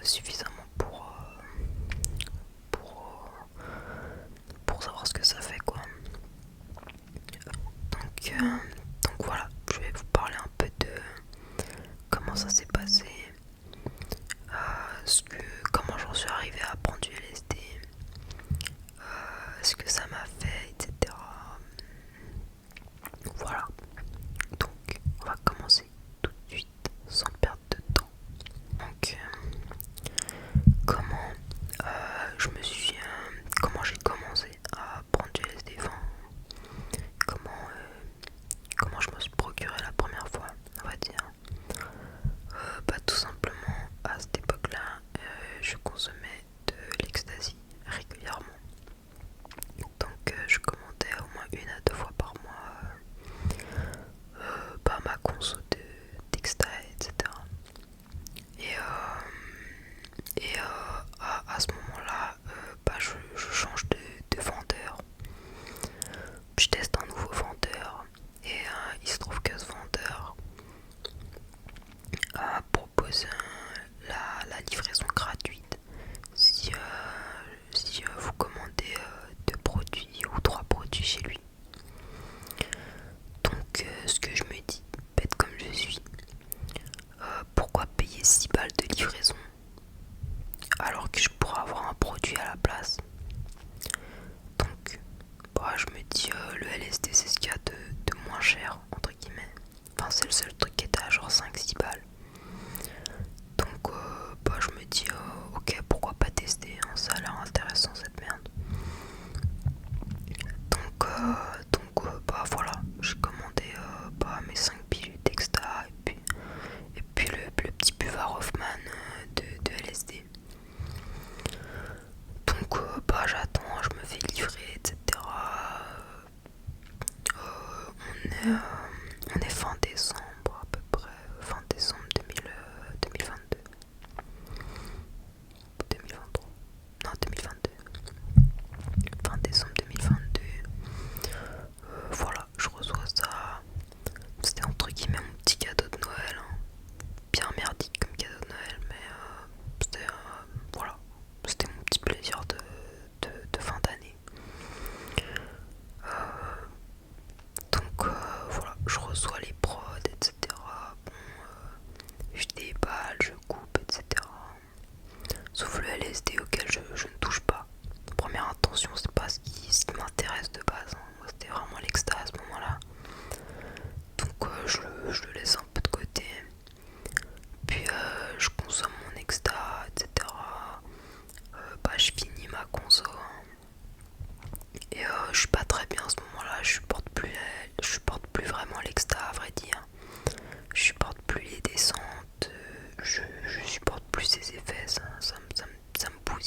suffisamment pour savoir ce que ça fait quoi. Donc voilà, je vais vous parler un peu de comment ça s'est passé, comment j'en suis arrivé à prendre du LSD, ce que ça m'a fait, etc. Voilà, donc on va commencer tout de suite sans perdre de temps. Donc comment comment j'ai commencé à prendre du LSD, enfin, comment je me suis procuré la première fois, on va dire. Tout simplement à cette époque-là, je consommais de l'ecstasy régulièrement. Donc je commandais au moins 1 à 2 fois par mois ma conso d'exta, etc. À ce moment-là, je change de vendeur. Je teste un nouveau vendeur et il se trouve que ce vendeur propose la livraison gratuite si vous commandez 2 produits ou 3 produits chez lui. Donc ce que je me dis, bête comme je suis, pourquoi payer 6 balles de livraison alors que je pourrais avoir un produit à la place. Donc je me dis le LSD c'est ce qu'il y a de moins cher entre guillemets. Enfin c'est le seul truc qui était à genre 5-6 balles. Donc je me dis ok, pourquoi pas tester, hein, ça a l'air intéressant cette merde. Voilà, j'ai commandé mes 5 pilules d'exta et puis le petit buvard Hoffman de LSD. Donc j'attends, je me fais livrer, etc. On est fin décembre à peu près, fin décembre 2022. 2023. Non, 2022. Fin décembre 2022. Voilà, je reçois ça. C'était entre guillemets mon petit cadeau de Noël, hein. Bien merdique comme cadeau de Noël, mais voilà, c'était mon petit plaisir de fin d'année. Voilà, je reçois les prods, etc. Bon, je déballe, je coupe, etc. Sauf le LSD auquel je ne touche pas. Première intention, c'est pas ce qui m'intéresse de base, hein. Moi, c'était vraiment l'extase à ce moment-là. Donc je le laisse un peu de côté. Puis je consomme mon exta, etc. Je finis ma conso, hein. Et je suis pas très bien à ce moment-là. Je supporte plus vraiment l'exta, à vrai dire. Je supporte plus les descentes. Je supporte plus ses effets. Ça me bousille.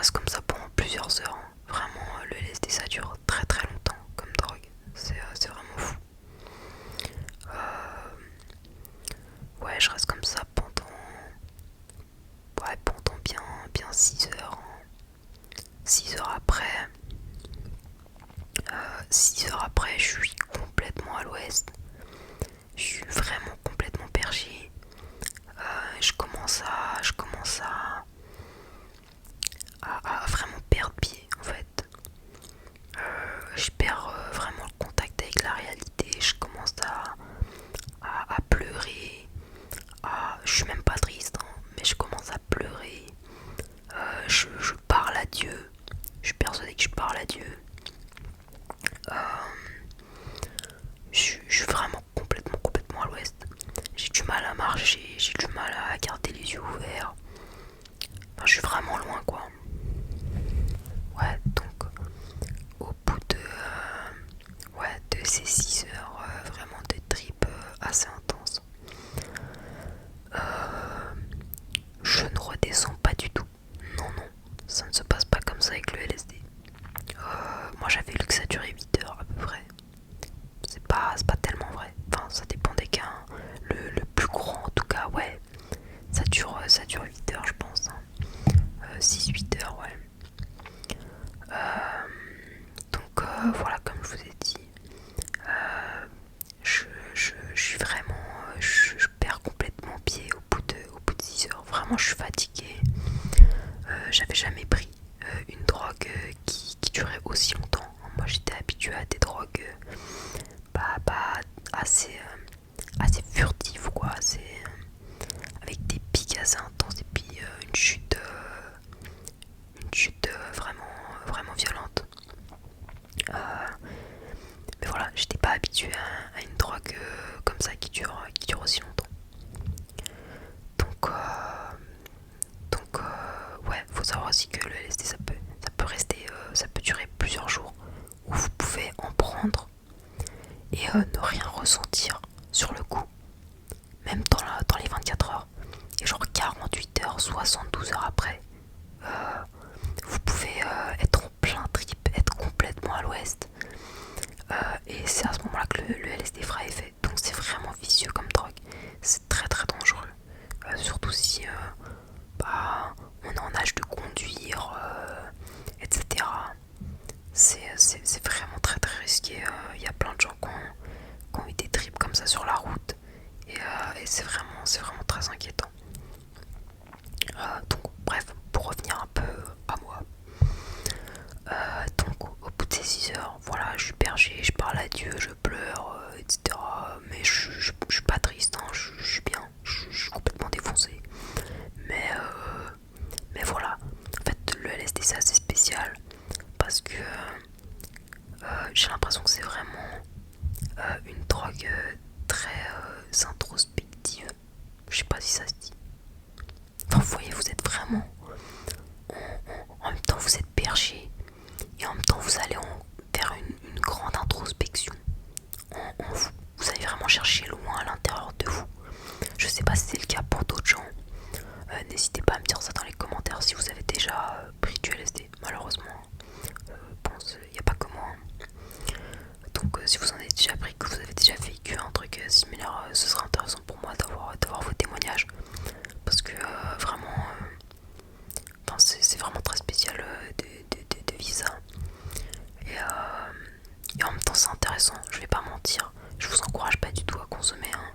reste comme ça pendant plusieurs heures, hein. Vraiment, le LSD ça dure très très longtemps comme drogue. C'est vraiment fou. Ouais, je reste comme ça pendant bien 6 heures, hein. 6 heures après, 6 heures après, je suis complètement à l'ouest. Je suis vraiment complètement perché. Je commence à vraiment perdre pied en fait. Je perds vraiment le contact avec la réalité. Je commence à pleurer. Je suis même pas triste, hein, mais je commence à pleurer. Je parle à Dieu. Je suis persuadé que je parle à Dieu. Euh, je suis vraiment complètement à l'ouest. J'ai du mal à marcher, j'ai du mal à garder les yeux ouverts. Enfin, je suis vraiment loin quoi. Ouais, donc au bout de ces 6 heures vraiment de trip assez intense, je ne redescends pas du tout. Non, non, ça ne se passe pas comme ça avec le LSD. Moi j'avais lu que ça durait 8 heures à peu près. C'est pas tellement vrai. Enfin, ça dépend des cas, hein. Le plus grand en tout cas, ouais. Ça dure 8 heures je pense, hein. 6-8 heures, ouais. Voilà, comme je vous ai dit, je suis vraiment, je perds complètement pied au bout de 6 heures. Vraiment, je suis fatiguée. J'avais jamais pris une drogue qui durait aussi longtemps. Moi, j'étais habituée à des drogues pas assez furtives, quoi, avec des pics assez intenses et puis une chute vraiment violente. Mais voilà, j'étais pas habituée à une drogue comme ça qui dure aussi longtemps. Donc, ouais, faut savoir aussi que le LSD ça peut durer plusieurs jours, où vous pouvez en prendre et ne rien ressentir sur le coup, même dans les 24 heures. Et genre 48 heures, 72 heures après, vous pouvez être en plein trip, être complètement à l'ouest. Et c'est à ce moment-là que le LSD fera effet. Donc c'est vraiment vicieux comme drogue. C'est très très dangereux. Surtout si on est en âge de conduire, etc. C'est vraiment très très risqué. Il y a plein de gens qui ont eu des trips comme ça sur la route. Et c'est vraiment très inquiétant. Donc bref, pour revenir un peu à moi. Donc au bout de ces 6 heures, voilà, je suis perché, je parle à Dieu, je pleure, etc. Mais je suis pas triste, hein, je suis bien, je suis complètement défoncé. Mais voilà, en fait le LSD c'est assez spécial parce que j'ai l'impression que c'est vraiment une drogue très introspective. Je sais pas si ça se dit. Enfin, vous voyez, vous êtes vraiment en même temps vous êtes perché et en même temps vous allez faire une grande introspection. Vous allez vraiment chercher loin à l'intérieur de vous. Je sais pas si c'est le cas pour d'autres gens. N'hésitez pas à me dire ça dans les commentaires si vous avez déjà pris du LSD. Malheureusement, il n'y a pas que moi. Donc si vous en avez déjà pris, que vous avez déjà vécu un truc similaire, ce sera intéressant pour moi d'avoir vos témoignages. Parce que vraiment, c'est vraiment très spécial de vivre ça. Et en même temps c'est intéressant, je vais pas mentir. Je vous encourage pas du tout à consommer, hein.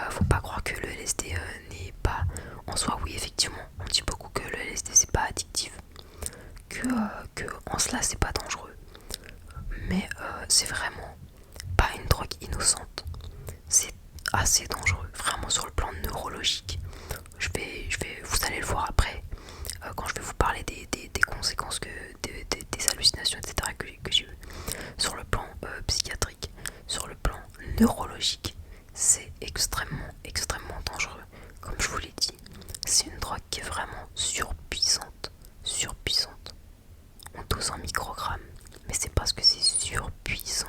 Faut pas croire que le LSD n'est pas en soi. Oui, effectivement, on dit beaucoup que le LSD c'est pas addictif, que en cela c'est pas dangereux, mais c'est vraiment pas une drogue innocente. C'est assez dangereux, vraiment sur le plan neurologique. Vous allez le voir après quand je vais vous parler des conséquences des hallucinations, etc. que j'ai eues sur le plan psychiatrique, sur le plan neurologique. C'est extrêmement dangereux. Comme je vous l'ai dit, c'est une drogue qui est vraiment surpuissante. On dose en microgrammes, mais c'est parce que c'est surpuissant.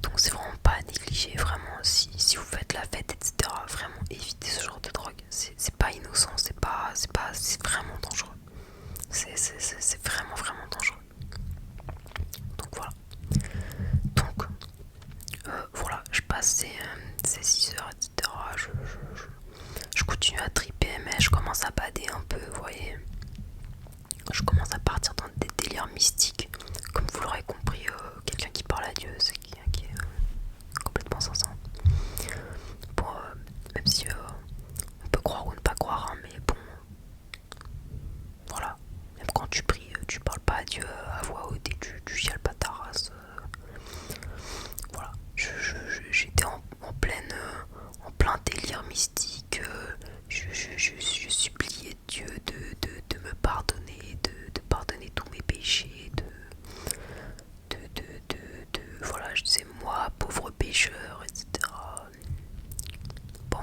Donc c'est vraiment pas à négliger, vraiment, si vous faites la fête, etc. Vraiment évitez ce genre de drogue. C'est pas innocent, c'est pas triper, mais je commence à bader un peu, vous voyez. Je commence à partir dans des délires mystiques. Comme vous l'aurez compris, quelqu'un qui parle à Dieu, c'est quelqu'un qui est complètement sincère. Bon, même si on peut croire ou ne pas croire, hein, mais bon, voilà. Même quand tu pries, tu parles pas à Dieu à voix haute et tu chiales pas ta race. Voilà. J'étais en plein délire mystique. Je suppliais Dieu de me pardonner, de pardonner tous mes péchés, voilà, je disais moi, pauvre pécheur, etc. Bon,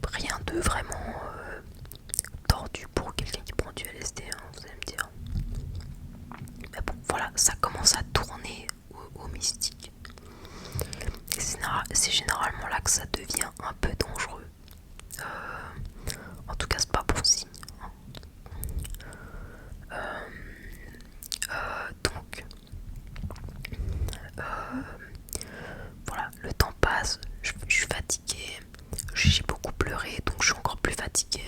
rien de vraiment tordu pour quelqu'un qui prend du LSD, hein, vous allez me dire. Mais bon, voilà, ça commence à tourner au mystique. Et c'est généralement là que ça devient un peu dangereux. En tout cas, c'est pas bon signe. Hein. Donc, voilà, le temps passe, je suis fatigué, j'ai beaucoup pleuré, donc je suis encore plus fatigué.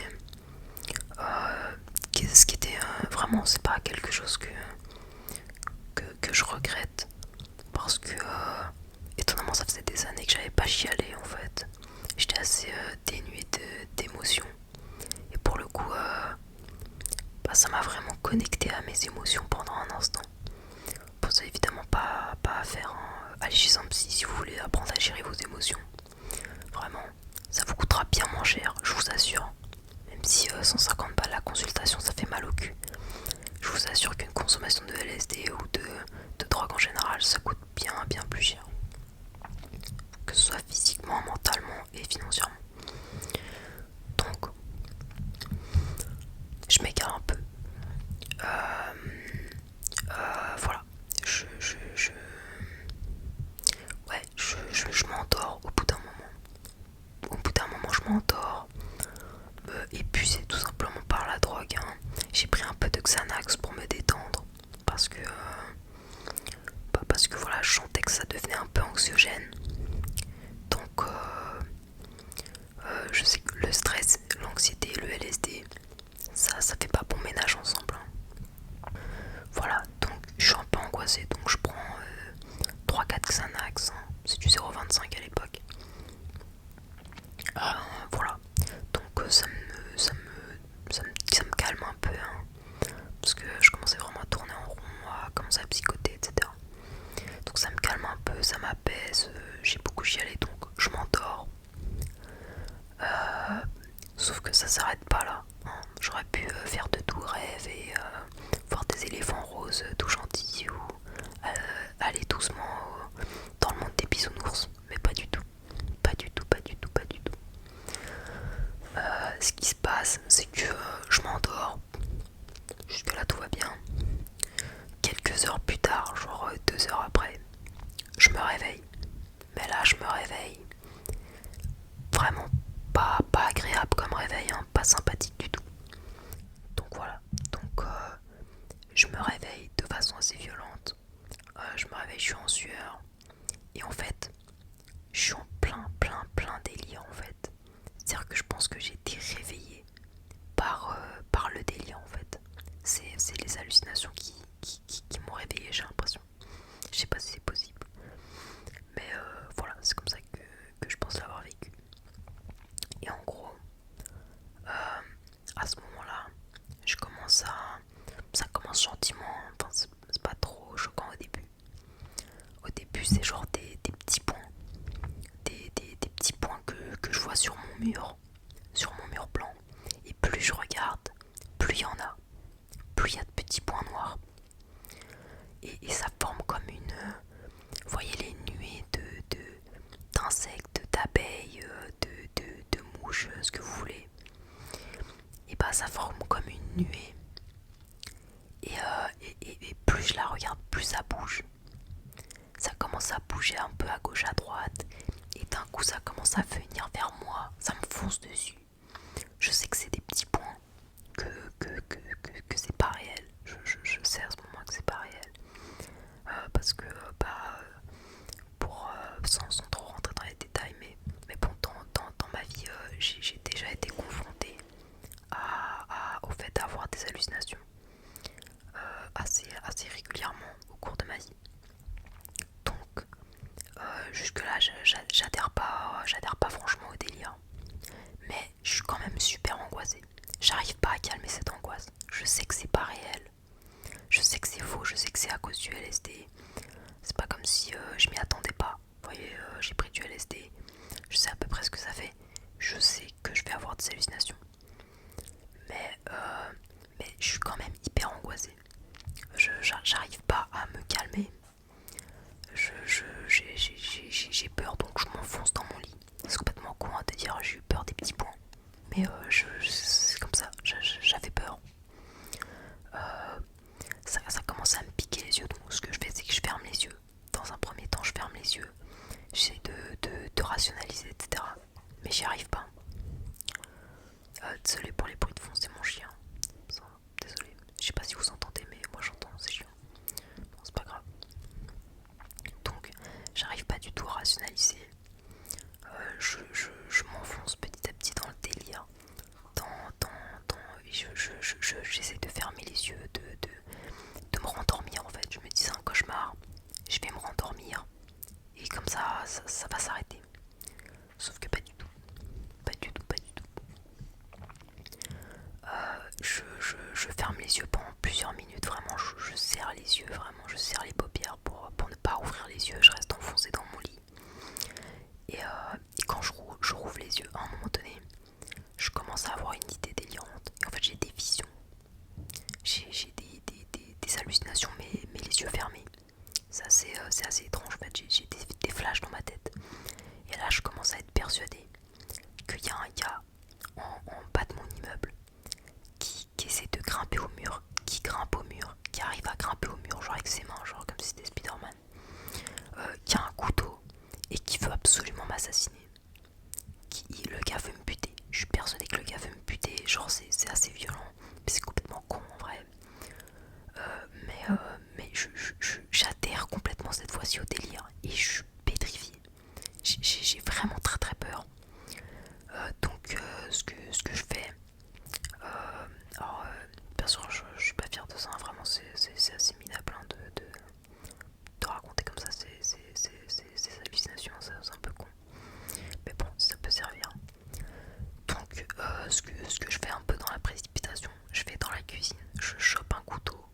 Ce qui était vraiment, c'est pas quelque chose que je regrette, parce que étonnamment, ça faisait des années que j'avais pas chialé en fait. J'étais assez dénué d'émotions, et pour le coup, bah, ça m'a vraiment connecté à mes émotions pendant un instant. Pensez évidemment pas à faire. Hein. Allez chez un psy si vous voulez apprendre à gérer vos émotions. Vraiment, ça vous coûtera bien moins cher, je vous assure. Même si 150 balles la consultation, ça fait mal au cul. Je vous assure qu'une consommation de LSD ou de drogue en général, ça coûte bien plus cher. Que ce soit physiquement, mentalement et financièrement. Donc, je m'égare un peu. Voilà. Je m'endors au bout d'un moment. Au bout d'un moment, je m'endors. Épuisé tout simplement par la drogue. Hein. J'ai pris un peu de Xanax pour me détendre. Parce que voilà, je sentais que ça devenait un peu anxiogène. Donc, je sais que le stress, l'anxiété, le LSD, ça fait pas bon ménage ensemble. Hein. Voilà, donc je suis un peu angoissé, donc je prends 3-4 Xanax, hein. C'est du 0,25 à l'époque. Voilà, donc ça me calme un peu, hein, parce que je commençais vraiment à tourner en rond, à commencer à psychoter, etc. Donc ça me calme un peu, ça m'apaise, j'ai beaucoup chialé, donc je m'endors. Sauf que ça s'arrête pas là. Hein. J'aurais pu faire de doux rêves et voir des éléphants roses tout gentils ou aller doucement dans le monde des bisounours, mais pas du tout. Pas du tout, pas du tout, pas du tout. Ce qui se passe, c'est que je m'endors. Jusque là tout va bien. Quelques heures plus tard, genre 2 heures après, je me réveille. Mais là je me réveille vraiment pas agréable comme réveil, hein, pas sympathique du tout. Donc voilà, donc je me réveille de façon assez violente. Je me réveille, je suis en sueur. Et en fait, je suis en plein délire en fait. C'est-à-dire que je pense que j'ai été réveillée par le délire en fait. C'est les hallucinations qui m'ont réveillée, j'ai l'impression. Je sais pas si c'est possible. Mais voilà, c'est comme ça que je pense l'avoir vécu. Et en gros, à ce moment-là, ça commence gentiment, enfin c'est pas trop choquant au début. Au début c'est genre des petits points, des petits points que je vois sur mon mur blanc. Et plus je regarde, plus il y en a, plus il y a de petits points noirs. Et ça forme comme vous voyez les nuées d'insectes, d'abeilles, de mouches, ce que vous voulez. Et bah ça forme comme une nuée. Et plus je la regarde, plus ça bouge. Ça commence à bouger un peu à gauche, à droite. Et d'un coup, ça commence à venir vers moi. Ça me fonce dessus. Je sais que c'est des petits points. Que c'est pas réel. Je sais à ce moment que c'est pas réel. Parce que, sans trop rentrer dans les détails, mais bon, dans ma vie, des hallucinations. Mais, mais je suis quand même hyper angoissée. J'arrive pas à me calmer. J'ai peur, donc je m'enfonce dans mon lit. C'est complètement con de dire j'ai eu peur des petits points. Mais c'est comme ça, j'avais peur. Ça commence à me piquer les yeux, donc ce que je fais c'est que je ferme les yeux. Dans un premier temps je ferme les yeux, j'essaie de rationaliser, etc. Mais j'y arrive pas. Désolé pour les bruits de fond, c'est mon chien. Désolé, je sais pas si vous entendez, mais moi j'entends, c'est chiant. Bon, c'est pas grave. Donc j'arrive pas du tout à rationaliser. Je m'enfonce petit à petit dans le délire. J'essaie de fermer les yeux, de me rendormir en fait. Je me dis c'est un cauchemar, je vais me rendormir et comme ça va s'arrêter. Sauf que pas du tout. Pas du tout, pas du tout. Je ferme les yeux pendant plusieurs minutes, vraiment je serre les yeux, vraiment je serre les paupières pour ne pas ouvrir les yeux, je reste enfoncé dans mon lit. Et quand je rouvre les yeux, à un moment donné, je commence à avoir une idée délirante. Et en fait j'ai des visions. J'ai des hallucinations mais les yeux fermés. C'est assez étrange en fait, j'ai des flashs dans ma tête. Et là je commence à être persuadée qu'il y a un gars en bas de mon immeuble qui essaie de grimper au mur, qui grimpe au mur, qui arrive à grimper au mur genre avec ses mains, genre comme si c'était Spider-Man, qui a un couteau et qui veut absolument m'assassiner. Le gars veut me buter, je suis persuadée que le gars veut me buter, genre c'est assez violent, mais c'est complètement con en vrai. Mais j'adhère complètement cette fois-ci au délire et je suis pétrifiée. J'ai vraiment très très peur. Donc ce que je fais, alors bien sûr je suis pas fière de ça, hein, vraiment c'est assez minable hein, de raconter comme ça ces hallucinations, c'est un peu con. Mais bon, ça peut servir. Donc ce que je fais un peu dans la précipitation, je vais dans la cuisine, je chope un couteau,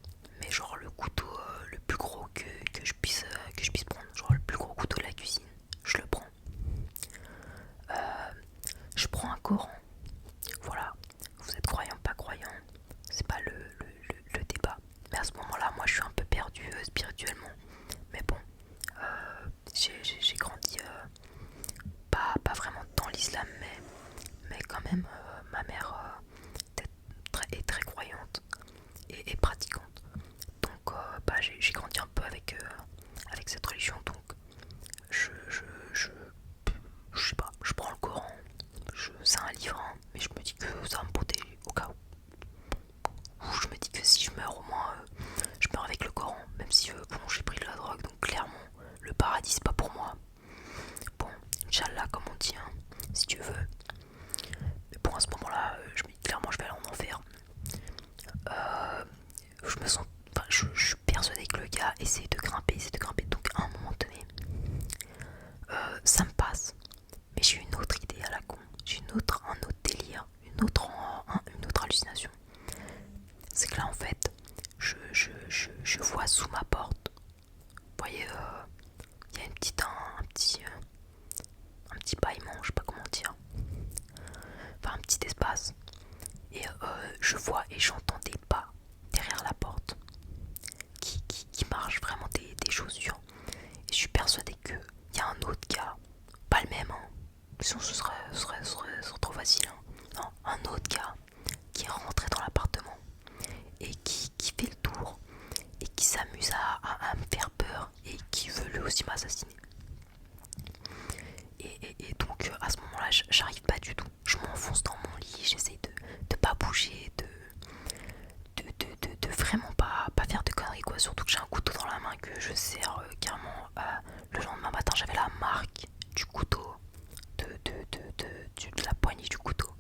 mais genre le couteau le plus gros que je puisse prendre, genre le plus gros couteau de la cuisine, je le prends. Je prends un Coran. Voilà, vous êtes croyant, pas croyant, c'est pas le débat. Mais à ce moment-là, moi je suis un peu perdu spirituellement. Mais bon, j'ai grandi pas vraiment dans l'islam, mais quand même, ma mère est très croyante et pratiquante. Donc j'ai grandi un peu avec cette religion. Donc je, je, je, je sais pas, je prends le Coran. C'est un livre, hein, mais je me dis que ça va me protéger au cas où. Je me dis que si je meurs, au moins je meurs avec le Coran. Même si bon, j'ai pris de la drogue, donc clairement le paradis c'est pas pour moi. Bon, Inch'Allah comme on dit, hein, si tu veux. Mais bon, à ce moment-là, je me dis clairement je vais aller en enfer. Je me sens, enfin, je suis persuadé que le gars essaie de grimper. Donc à un moment donné, ça me passe. Mais j'ai une autre idée à la con. J'ai un autre délire, une autre hallucination. C'est que là en fait, je vois sous ma porte. Vous voyez, il y a un petit bâillement, je sais pas comment dire. Enfin un petit espace. Et je vois et j'entends des pas derrière la porte qui marchent vraiment des chaussures. Et je suis persuadé qu'il y a un autre gars, pas le même, hein. Sinon ce serait trop facile, hein. Non, un autre gars qui est rentré dans l'appartement et qui fait le tour et qui s'amuse à me faire peur et qui veut lui aussi m'assassiner. Et donc à ce moment-là, j'arrive pas du tout. Je m'enfonce dans mon lit, j'essaie de pas bouger, de vraiment pas faire de conneries quoi. Surtout que j'ai un couteau dans la main que je serre carrément. Le lendemain matin, j'avais la marque du couteau, de la poignée du couteau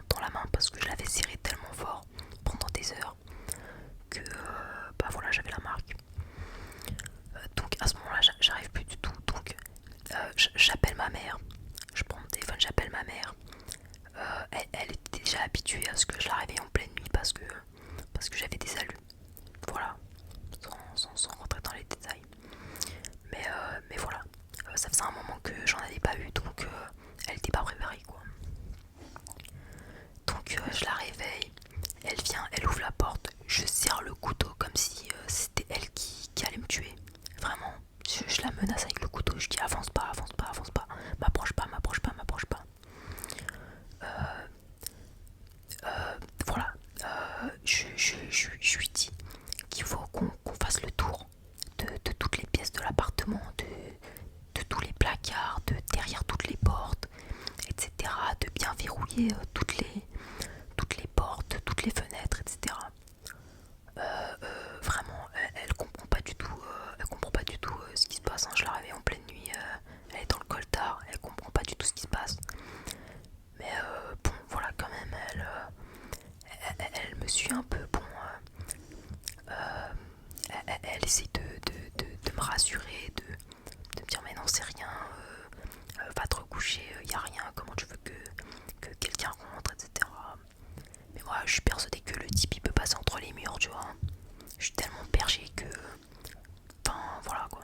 dans la main parce que je l'avais serré tellement fort pendant des heures que bah voilà, j'avais la marque. Donc à ce moment-là, j'arrive plus du tout. Donc j'appelle ma mère. Je prends mon téléphone, j'appelle ma mère. Elle était déjà habituée à ce que je la réveille en pleine nuit parce que j'avais des alus. Voilà, sans rentrer dans les détails. Mais voilà, ça faisait un moment que j'en avais pas eu, donc elle était pas préparée quoi. Donc je la réveille, elle vient, elle ouvre la porte, je serre le couteau comme si c'était elle qui allait me tuer. Vraiment, je la menace avec le couteau, je dis avance pas, avance pas, avance pas, m'approche pas, m'approche pas, m'approche pas. Voilà, je lui dis qu'il faut qu'on fasse le tour de toutes les pièces de l'appartement, de tous les placards, de derrière toutes les portes, etc. De bien verrouiller toutes les portes, toutes les fenêtres, etc. Vraiment, elle comprend pas du tout, ce qui se passe. Hein. Je la réveille en pleine nuit, elle est dans le coltard, elle comprend pas du tout ce qui se passe. Mais bon, voilà, quand même, elle me suit un peu. Bon, elle essaie de me rassurer, de me dire mais non c'est rien, va te recoucher, y a rien, comment tu veux que quelqu'un rentre, etc. Mais moi je suis persuadée que le type il peut passer entre les murs, tu vois. Je suis tellement perché que... Enfin voilà quoi.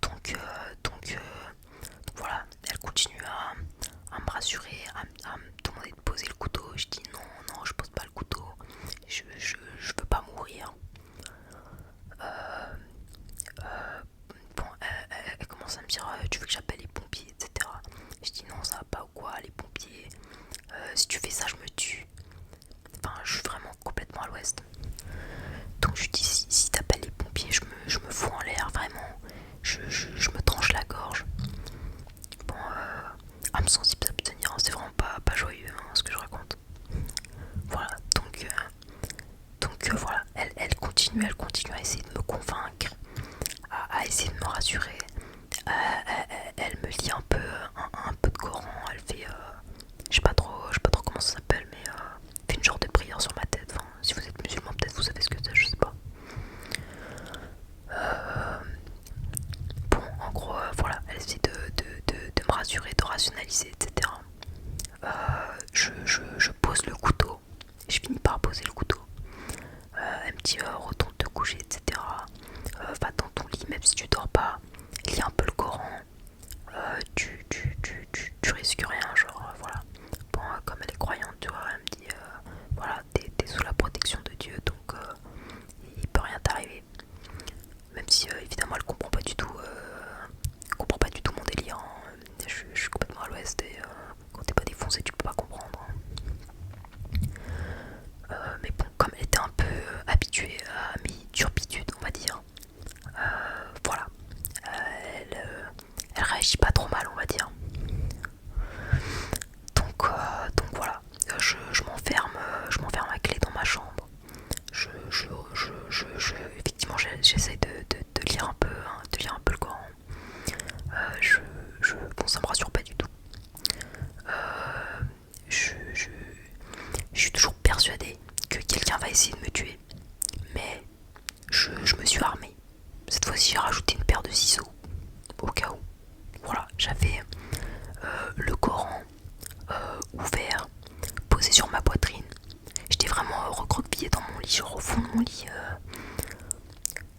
Donc voilà, elle continue à me rassurer, à me demander de poser le couteau. Je dis non, non, je pose pas le couteau, je veux pas mourir. Bon, elle commence à me dire tu veux que j'appelle les pompiers, etc. Je dis non, ça va pas ou quoi, les pompiers, si tu fais ça, je me tue. Enfin, je suis vraiment complètement à l'ouest. Donc je lui dis si t'appelles les pompiers, je me fous en l'air, vraiment. Je me tranche la gorge. Bon, âme sensible s'abstenir, hein, c'est vraiment pas joyeux hein, ce que je raconte. Voilà, donc voilà, elle continue à essayer de me convaincre, à essayer de me rassurer. Elle me lit un peu de Coran, elle fait, je sais pas trop comment ça s'appelle, mais fait une genre de prière sur ma tête. Enfin, si vous êtes musulman, peut-être vous savez ce que c'est, je sais pas. Bon, en gros, voilà, elle essaie de me rassurer, de rationaliser, etc. Je pose le couteau, je finis par poser le couteau. Elle me dit retourne te coucher, etc. Va dans ton lit, même si tu dors pas, lis un peu le Coran. Tu risques rien, genre voilà. Bon, comme elle est croyante, tu vois, elle me dit voilà, t'es sous la protection de Dieu, donc il peut rien t'arriver. Même si évidemment elle comprend pas du tout, mon délire. Hein. Je suis complètement à l'ouest et quand t'es pas défoncé, tu peux pas comprendre. Hein. Mais bon, comme elle était un peu habituée à mes turpitudes, on va dire, voilà, elle réagit pas trop mal, on va dire. Donc voilà, je m'enferme à clé dans ma chambre. Effectivement, j'essaie de lire un peu, hein, de lire un peu le Coran. Bon, ça me rassure pas du tout. Je suis toujours persuadée que quelqu'un va essayer de me tuer, mais je me suis armée. Cette fois-ci, j'ai rajouté une paire de ciseaux au cas où. Voilà, j'avais le Coran ouvert, posé sur ma poitrine. J'étais vraiment recroquevillée dans mon lit, genre au fond de mon lit,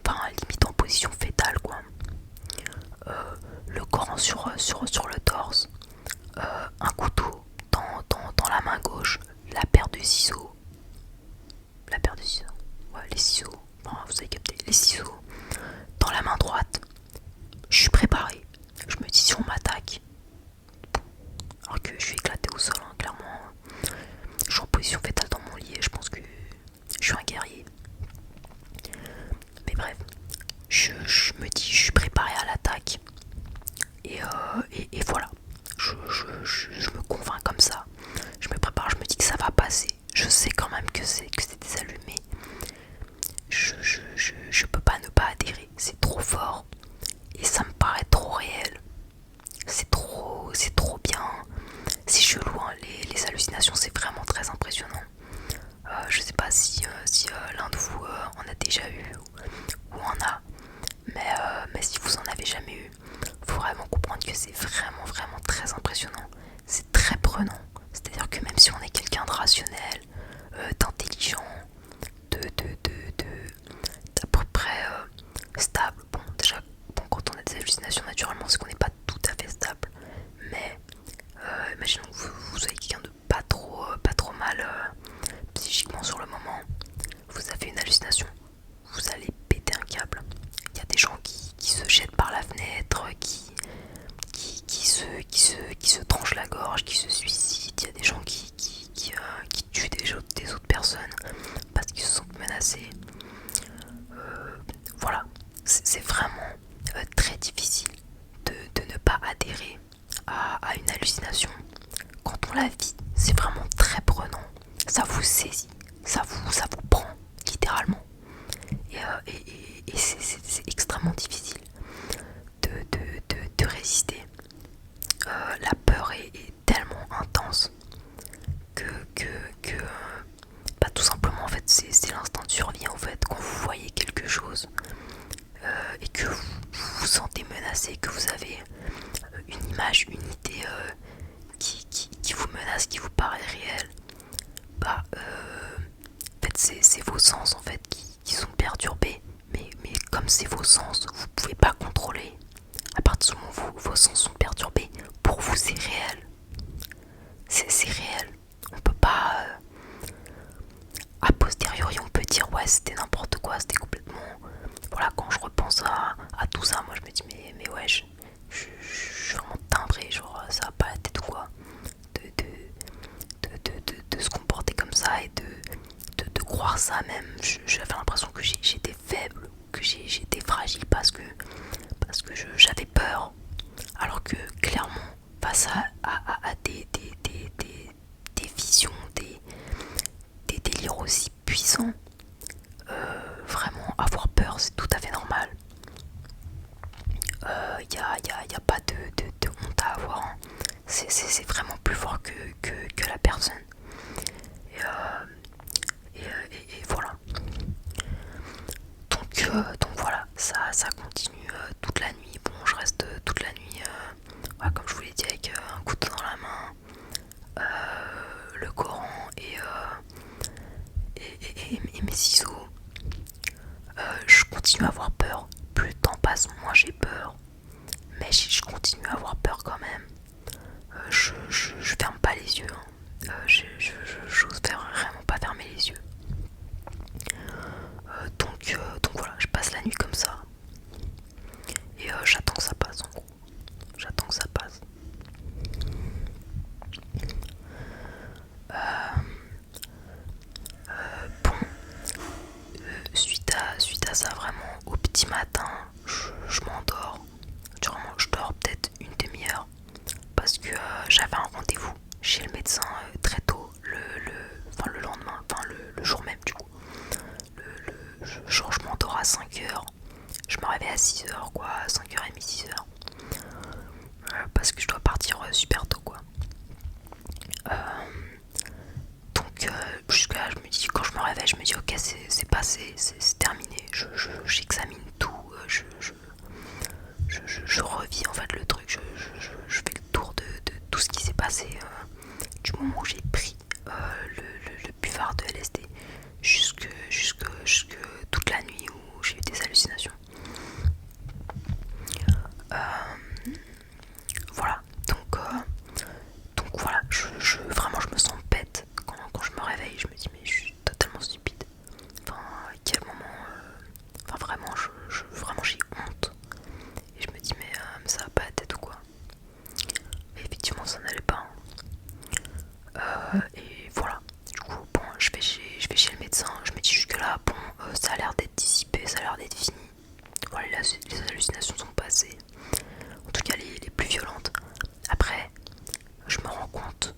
enfin limite en position fétale quoi. Le Coran sur le torse, un couteau dans la main gauche, la paire de ciseaux, ouais, les ciseaux, enfin, vous avez capté, les ciseaux dans la main droite. Je suis préparé. Je me dis si on m'attaque, alors que je suis éclaté au sol, hein, clairement. Je suis en position fétale dans mon lit et je pense que je suis un guerrier. Mais bref, je me dis je suis préparé à l'attaque. Et voilà. Je me convainc comme ça. Je me prépare, je me dis que ça va passer. Je sais quand même que c'est des allumés. Je peux pas ne pas adhérer. C'est trop fort. Et ça me paraît trop réel. C'est trop bien. C'est chelou, hein. Les hallucinations, c'est vraiment très impressionnant. Je sais pas si l'un de vous en a déjà eu ou en a. Mais si vous en avez jamais eu, faut vraiment comprendre que c'est vraiment très impressionnant. C'est très prenant. C'est-à-dire que même si on est quelqu'un de rationnel, d'intelligent, d'à peu près stable. Bon, déjà, quand on a des hallucinations, naturellement, c'est qu'on n'est pas tout à fait stable. Mais imaginons que vous soyez quelqu'un de pas la vie, c'est vraiment très prenant. Ça vous saisit, ça vous prend, littéralement. Et c'est extrêmement difficile de résister. La peur est tellement intense que bah, tout simplement en fait c'est l'instinct de survie en fait. Quand vous voyez quelque chose et que vous vous sentez menacé, que vous avez une image, une idée qui vous menace, qui vous paraît réelle, bah en fait c'est vos sens en fait qui sont perturbés, mais comme c'est vos sens, vous pouvez pas contrôler. À partir du moment où vos sens sont perturbés, pour vous c'est réel. C'est réel. On peut pas a posteriori on peut dire ouais c'était n'importe quoi, c'était complètement. Voilà, quand je repense à tout ça, moi je me dis mais ouais je suis vraiment timbré, genre ça va pas la tête ou quoi. De se comporter comme ça et de croire ça même. J'avais l'impression que j'étais faible, que j'étais fragile parce que j'avais peur. Alors que clairement, face à des visions, des délires aussi puissants, vraiment avoir peur c'est tout à fait normal. Y a pas de honte à avoir, hein. C'est vraiment plus fort que la personne. Et voilà. Donc voilà, ça continue toute la nuit. Bon, je reste toute la nuit, ouais, comme je vous l'ai dit, avec un couteau dans la main, le Coran et mes ciseaux. Je continue à avoir peur. Plus le temps passe, moins j'ai peur. Mais je continue à avoir peur quand même. Je ferme pas les yeux, hein. J'ose vraiment pas fermer les yeux. Donc voilà, je passe la nuit comme ça. Et j'attends que ça passe en gros. J'attends que ça passe. Bon, suite à ça, vraiment, au petit matin, je m'endors. Vraiment, je dors peut-être une demi-heure. Parce que j'avais un rendez-vous chez le médecin très tôt, le lendemain, enfin le jour même du coup. Genre je m'endors à 5h, je me réveille à 6h quoi, à 5h30, 6h. Parce que je dois partir super tôt quoi. Donc jusque là je me dis, quand je me réveille je me dis ok c'est passé, c'est terminé, j'examine tout, je revis en fait le truc, je fais le tour de tout ce qui s'est passé du moment où j'ai pris le buvard de LSD jusque toute la nuit où j'ai eu des hallucinations. Voilà, donc voilà, vraiment je me sens bête quand je me réveille, je me dis mais je suis totalement stupide. Enfin, à quel moment, enfin vraiment, vraiment j'ai honte. Et je me dis mais ça va pas la tête ou quoi. Et effectivement ça n'allait pas, hein. Et voilà, du coup bon, je vais chez le médecin, je me dis jusque là bon, ça a l'air d'être dissipé, ça a l'air d'être fini. Voilà, les hallucinations sont passées, en tout cas les plus violentes. Après je me rends compte,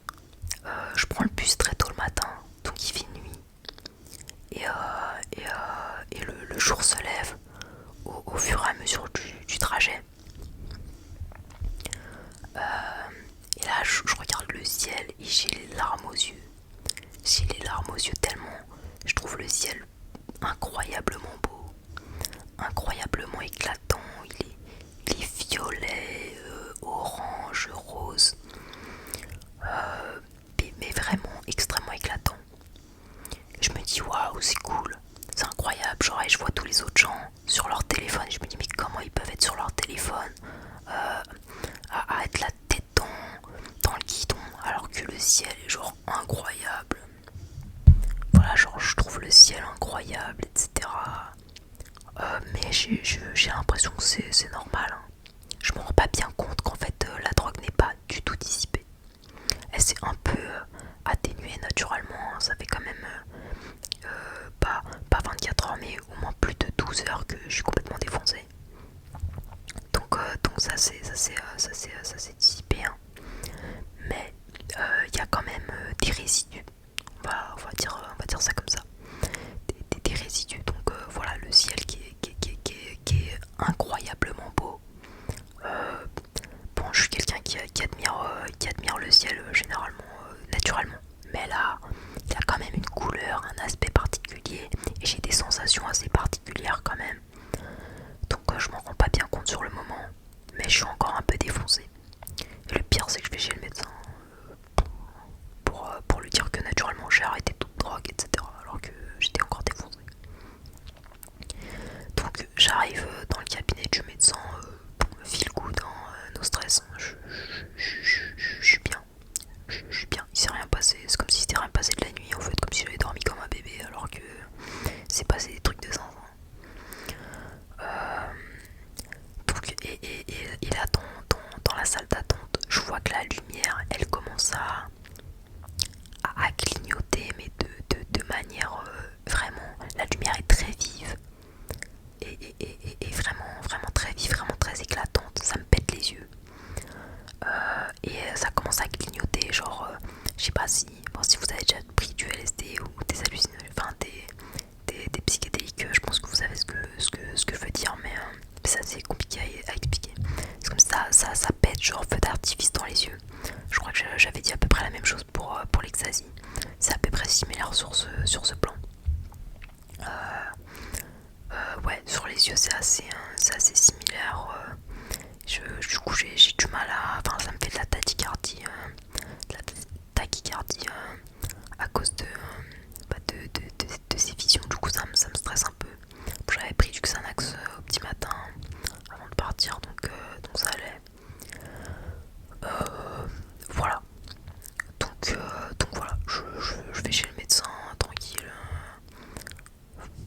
je prends le bus très tôt le matin, donc il fait nuit. Et le jour se lève au fur et à mesure du trajet. Et là je regarde le ciel et j'ai les larmes aux yeux. J'ai les larmes aux yeux tellement je trouve le ciel incroyablement beau, incroyablement éclatant. Il est violet, orange, rose, mais vraiment extrêmement éclatant. Et je me dis waouh c'est cool, c'est incroyable. Genre et je vois tous les autres gens sur leur téléphone et je me dis mais comment ils peuvent être sur leur téléphone à être la tête dans le guidon alors que le ciel est genre incroyable. Voilà, genre je trouve le ciel incroyable, etc. Mais j'ai l'impression que c'est normal, hein. Je me rends pas bien compte qu'en fait la drogue n'est pas du tout dissipée. Elle s'est un peu atténuée naturellement, hein. Ça fait quand même pas 24 heures mais au moins plus de 12 heures que je suis complètement défoncé. Donc ça c'est dissipé, hein. Mais il y a quand c'est comme si c'était rien passé de la nuit en fait, comme si j'avais dormi comme un bébé alors que c'est passé des trucs de zinzin. Donc, et là dans la salle d'attente, je vois que la lumière elle commence à clignoter, mais de manière vraiment, la lumière est très vive et vraiment très vive, vraiment très éclatante, ça me pète les yeux. Et ça commence à clignoter, genre je sais pas si, bon, si vous avez déjà pris du LSD ou des hallucinogènes, enfin des psychédéliques, je pense que vous savez ce que je veux dire, mais c'est assez compliqué à expliquer. C'est comme ça pète, genre feu d'artifice dans les yeux. Je crois que j'avais dit à peu près la même chose pour l'ecstasy. C'est à peu près similaire sur ce plan. Ouais, sur les yeux c'est assez similaire. Du coup j'ai du mal à... Enfin ça me fait de la tachycardie. À cause de ces visions. Du coup ça me stresse un peu. J'avais pris du Xanax au petit matin avant de partir, donc ça allait. Voilà. Donc voilà, je vais chez le médecin tranquille.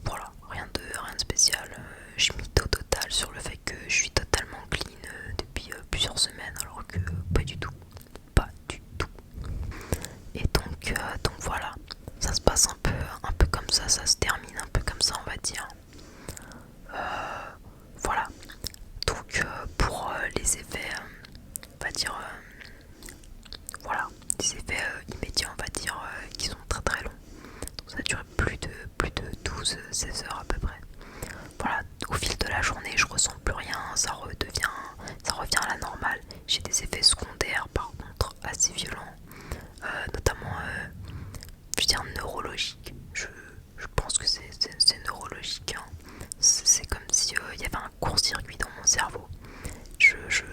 Voilà, rien de spécial. Je mythe au total sur le fait que je suis totalement clean depuis plusieurs semaines, alors que pas du tout. Pas du tout. Et donc voilà, ça se passe un peu comme ça se termine un peu comme ça, on va dire. Voilà. Donc pour les effets, on va dire, voilà, des effets immédiats, on va dire, qui sont très très longs. Donc ça dure plus de 12-16 heures à peu près. Voilà, au fil de la journée, je ressens plus rien, ça revient à la normale. J'ai des effets secondaires par contre assez violents, notamment, je veux dire, neurologiques. Je pense que c'est neurologique, hein. C'est comme si il y avait un court-circuit dans mon cerveau.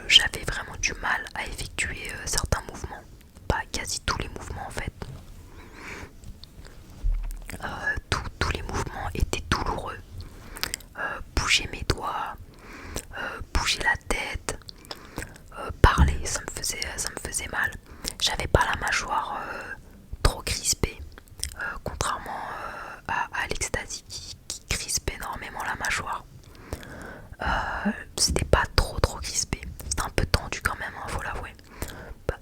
J'avais vraiment du mal à effectuer certains mouvements, pas quasi tous les mouvements en fait. Tous les mouvements étaient douloureux. Bouger mes doigts, bouger la tête, parler, ça me faisait mal. J'avais pas la mâchoire trop crispée, contrairement à l'ecstasy qui crispe énormément la mâchoire. C'était pas trop crispé, c'était un peu tendu quand même, hein, faut l'avouer.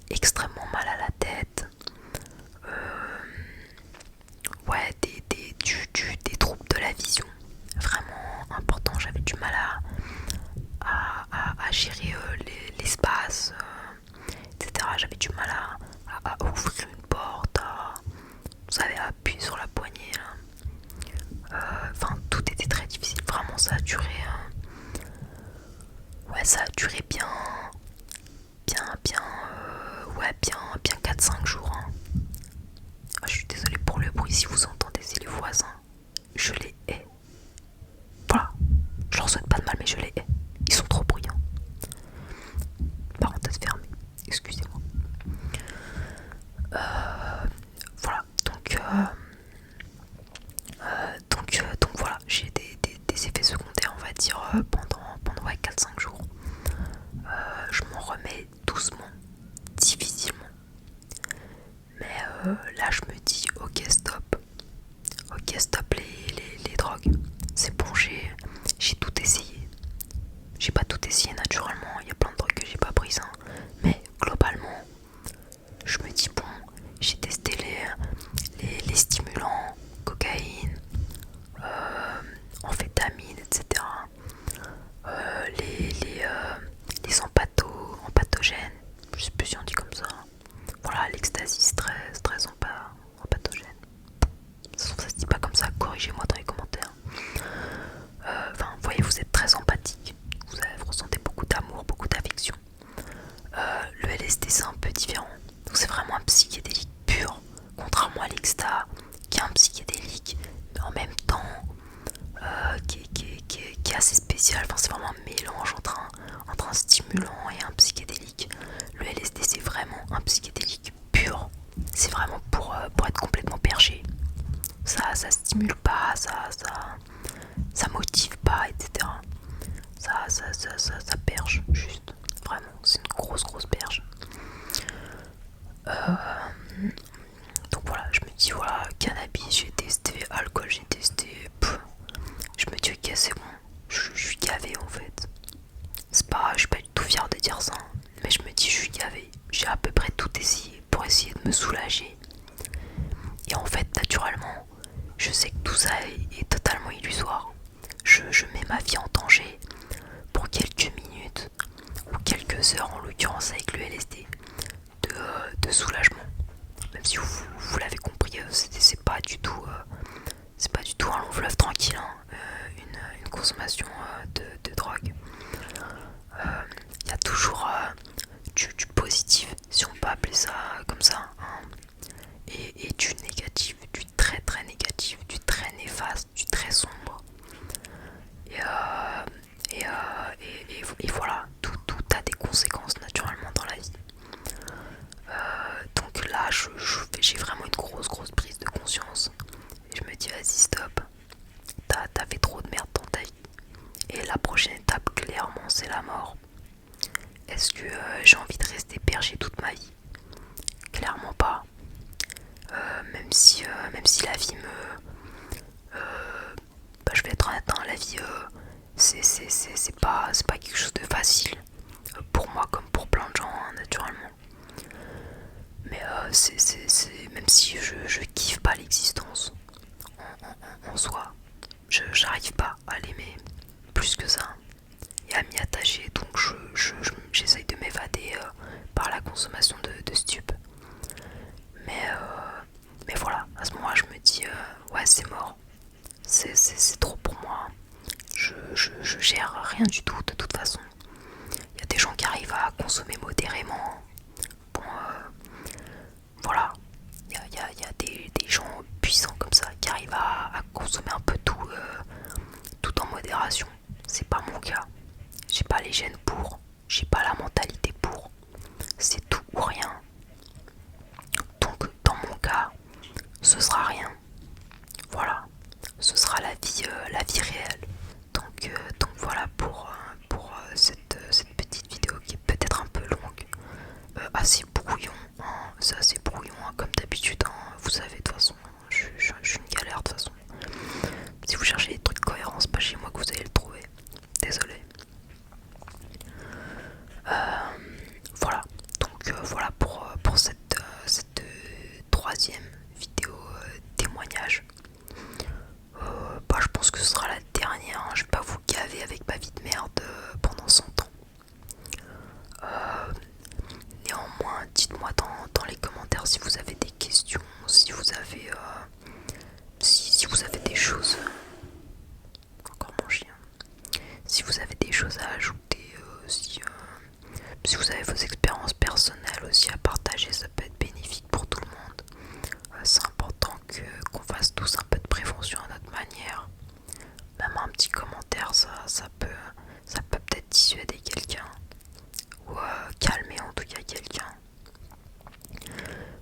Extrêmement mal à la tête. Ouais, des troubles de la vision vraiment important. J'avais du mal à gérer l'espace, etc. J'avais du mal à ouvrir une porte, vous savez, à appuyer sur la poignée là. Enfin, tout était très difficile. Vraiment, ça a duré. Ouais, ça a duré bien 4-5 jours, hein. Ah, je suis désolée pour le bruit, si vous entendez, c'est les voisins. Je les hais. Voilà, je leur souhaite pas de mal, mais je les hais. Ils sont trop bruyants. Parenthèse fermée, excusez-moi. Voilà, donc voilà, j'ai des effets secondaires, on va dire, pendant ouais, 4-5 jours. Je m'en remets doucement, difficilement. Mais là, je me dis, ok, stop. Ok, stop les drogues. C'est bon, j'ai tout essayé. J'ai pas tout essayé naturellement, il y a plein de drogues que j'ai pas prises, hein. Mais globalement, je me dis, bon, j'ai testé les stimulants, cocaïne, amphétamine, etc. Les empathogènes, je sais plus si on dit comme ça. Voilà, l'ecstasy, stress empathogène. Ça se dit pas comme ça, corrigez-moi dans les commentaires. Enfin, vous voyez, vous êtes très empathique. Vous ressentez beaucoup d'amour, beaucoup d'affection. Le LSD, c'est un peu différent. Donc c'est vraiment un psychédélique pur, contrairement à l'Exta, qui est un psychédélique, mais en même temps qui est assez spécial. Enfin, c'est vraiment un mélange entre un stimulant et un psychédélique. Le LSD, c'est vraiment un psychédélique pur. C'est vraiment pour être complètement perché. Ça stimule pas, ça motive pas, etc. Ça perche, juste. Vraiment, c'est une grosse perche. de me soulager. Et en fait, naturellement, je sais que tout ça est totalement illusoire. Je mets ma vie en danger pour quelques minutes ou quelques heures, en l'occurrence avec le LSD, de soulagement. Même si vous l'avez compris, c'est pas du tout un long fleuve tranquille, hein, une consommation de drogue. Il y a toujours du positif, si on peut appeler ça comme ça, hein, et du négatif, du très très négatif, du très néfaste, du très sombre. Et, et voilà, tout a des conséquences naturellement dans la vie. Donc là, j'ai vraiment une grosse prise de conscience. Et je me dis, vas-y, stop, t'as fait trop de merde dans ta vie. Et la prochaine étape, clairement, c'est la mort. Est-ce que j'ai envie de rester berger toute ma vie? Clairement pas. Même si la vie bah, je vais être honnête, hein, la vie, c'est pas quelque chose de facile. Pour moi comme pour plein de gens, hein, naturellement. Mais même si je kiffe pas l'existence en soi, j'arrive pas à l'aimer plus que ça et à m'y attacher, donc j'essaye de m'évader par la consommation de stupes. Mais voilà, à ce moment-là, je me dis, ouais, c'est mort, c'est trop pour moi. Je gère rien du tout de toute façon. Il y a des gens qui arrivent à consommer modérément. Bon, voilà, il y a des gens puissants comme ça qui arrivent à consommer un peu tout en modération. C'est pas mon cas. J'ai pas les gènes pour, j'ai pas la mentalité pour. C'est tout ou rien. Donc dans mon cas, ce sera rien. Voilà, ce sera la vie réelle. Donc voilà pour cette petite vidéo qui est peut-être un peu longue, assez brouillon, hein, c'est assez brouillon hein, comme d'habitude, hein, vous savez de toute façon, je suis une galère de toute façon. Si vous cherchez des trucs cohérents, c'est pas chez moi que vous allez le trouver, désolé. Voilà, donc voilà pour cette troisième vidéo témoignage. Bah, je pense que ce sera la dernière, hein. Je vais pas vous gaver avec ma vie de merde pendant 100 ans. Néanmoins, dites-moi dans les commentaires si vous avez des questions, si vous avez, si vous avez des choses. Encore mon chien. Si vous avez des choses à ajouter, si vous avez vos expériences personnelles aussi à partager, ça peut être bénéfique pour tout le monde. C'est important qu'on fasse tous un peu de prévention à notre manière. Même un petit commentaire, ça peut peut-être dissuader quelqu'un ou calmer en tout cas quelqu'un.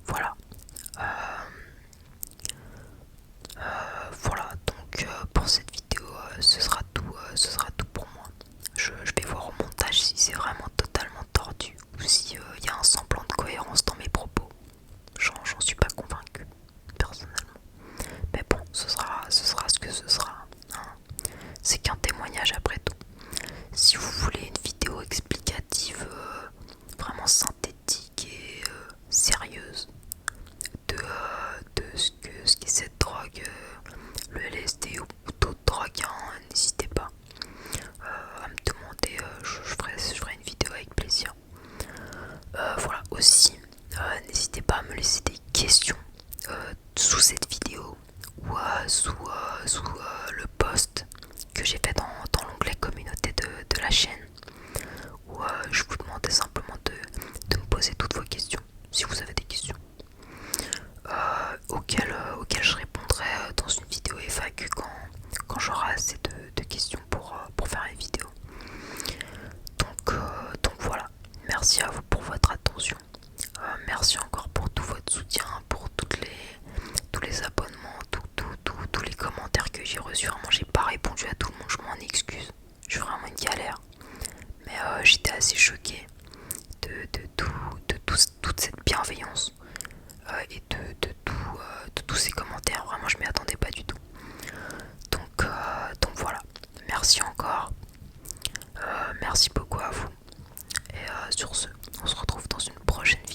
Voilà. Voilà, donc pour cette vidéo, ce sera tout pour moi. Je vais voir au montage si c'est vraiment totalement tordu ou si y a un semblant de cohérence dans mes propos. J'en suis pas convaincu, personnellement. Mais bon, ce sera ce que ce sera, hein. C'est qu'un témoignage après tout. Si vous voulez une vidéo explicative vraiment synthétique et sérieuse de ce qu'est cette drogue, le LSD ou d'autres drogues, hein, n'hésitez pas à me demander, je ferai une vidéo avec plaisir. Voilà, aussi, n'hésitez pas à me laisser des questions sous cette vidéo ou sous le post que j'ai fait dans l'onglet communauté de la chaîne, où je vous demandais simplement de me poser toutes vos questions, si vous avez des questions, auxquelles je répondrai dans une vidéo FAQ quand j'aurai assez de questions pour faire une vidéo. Donc voilà, merci à vous pour votre attention. Merci encore pour tout votre soutien, pour tous les abonnements, tous les commentaires que j'ai reçus. Vraiment, j'ai pas répondu à tout le monde, je m'en excuse. Je suis vraiment une galère. Mais j'étais assez choquée de toute cette bienveillance et de tous ces commentaires. Vraiment, je m'y attendais pas du tout. Donc voilà, merci encore. Merci beaucoup à vous. Et sur ce, on se retrouve dans une prochaine